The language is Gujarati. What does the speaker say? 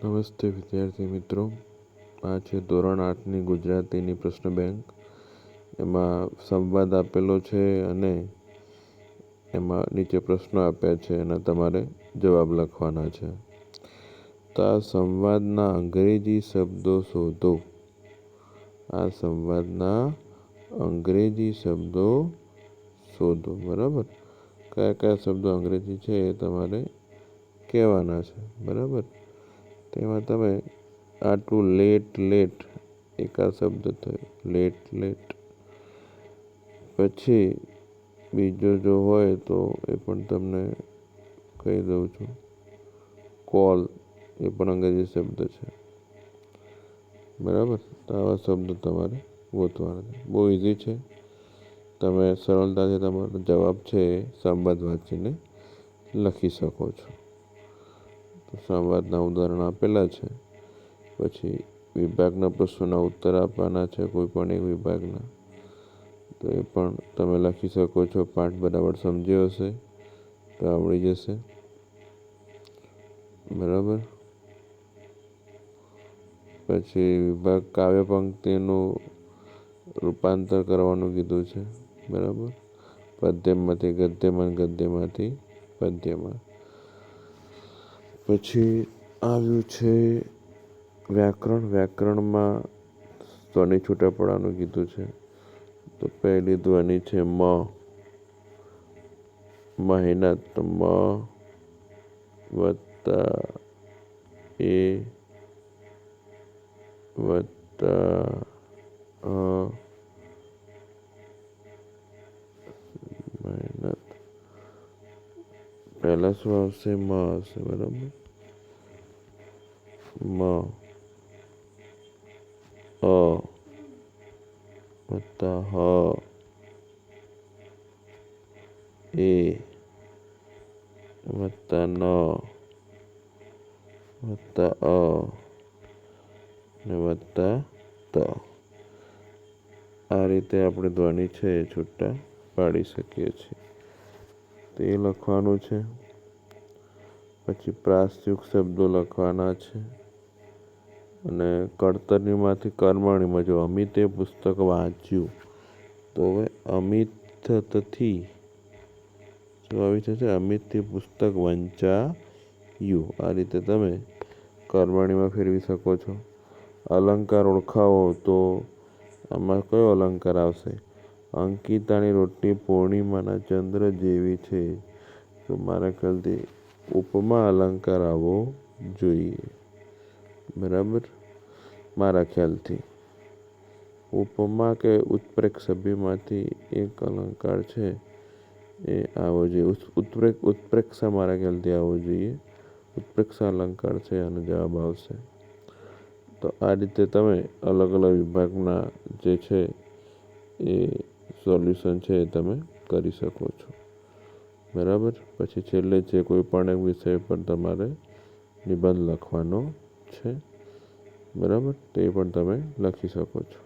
નમસ્તે વિદ્યાર્થી મિત્રો, આ છે ધોરણ 8ની ગુજરાતીની પ્રશ્ન બેંક. એમાં સંવાદ આપેલો છે અને એમાં નીચે પ્રશ્નો આપ્યા છે, એના તમારે જવાબ લખવાના છે. તો આ સંવાદના અંગ્રેજી શબ્દો શોધો. આ સંવાદના અંગ્રેજી શબ્દો શોધો. બરાબર, કયા કયા શબ્દો અંગ્રેજી છે એ તમારે કહેવાના છે. બરાબર, તેમાં તમે આટલું લેટ એક આ શબ્દ થયો, લેટ. પછી બીજો જો હોય તો એ પણ તમને કહી દઉં છું. કોલ એ પણ અંગ્રેજી શબ્દ છે. બરાબર, તો આવા શબ્દો તમારે ગોતવાના છે. બહુ ઇઝી છે, તમે સરળતાથી તમારો જવાબ છે એ સંવાદ વાંચીને લખી શકો છો. તો સંવાદના ઉદાહરણ આપેલા છે. પછી વિભાગના પ્રશ્નોના ઉત્તર આપવાના છે, કોઈ પણ એક વિભાગના. તો એ પણ તમે લખી શકો છો. પાઠ બરાબર સમજ્યો હશે તો આવડી જશે. બરાબર, પછી વિભાગ કાવ્ય પંક્તિનું રૂપાંતર કરવાનું કીધું છે. બરાબર, પદ્યમાંથી ગદ્યમાં, ગદ્યમાંથી પદ્યમાં. પછી આવ્યું છે વ્યાકરણમાં ધ્વનિ છૂટા પડવાનું કીધું છે. તો પહેલી ધ્વનિ છે મહેનત, મ વત્તા એ વત્તા મહેનત. પહેલા શું આવશે? મ આવશે. બરાબર, મ અ વત્તા હ એ વત્તા ન વત્તા અ ને વત્તા ત. આ રીતે આપણે ધ્વનિ છે એ છૂટા પાડી શકીએ છીએ. તે લખવાનું છે. પછી પ્રાસયુક્ત શબ્દો લખવાના છે. અને કર્તરીમાંથી કર્મણીમાં જો અમિતે પુસ્તક વાંચ્યું તો હવે અમિતથી શું આવી થશે? અમિતથી પુસ્તક વંચાયું. આ રીતે તમે કર્મણીમાં ફેરવી શકો છો. અલંકાર ઓળખાવો તો આમાં કયો અલંકાર આવશે? અંકિતાની રોટલી પૂર્ણિમાના ચંદ્ર જેવી છે. તો મારા ખ્યાલથી ઉપમા અલંકાર આવવો જોઈએ. બરાબર, મારા ખ્યાલથી ઉપમા કે ઉત્પ્રેક્ષ સભ્યમાંથી એક અલંકાર છે એ આવવો જોઈએ. ઉત્પ્રેક્ષા મારા ખ્યાલથી આવવો જોઈએ. ઉત્પ્રેક્ષા અલંકાર છે અને જવાબ આવશે. તો આ રીતે તમે અલગ અલગ વિભાગના જે છે એ સોલ્યુશન છે એ તમે કરી શકો છો. બરાબર, પછી છેલ્લે છે કોઈ પણ એક વિષય પર તમારે નિબંધ લખવાનો છે. બરાબર, તે પણ તમે લખી શકો છો.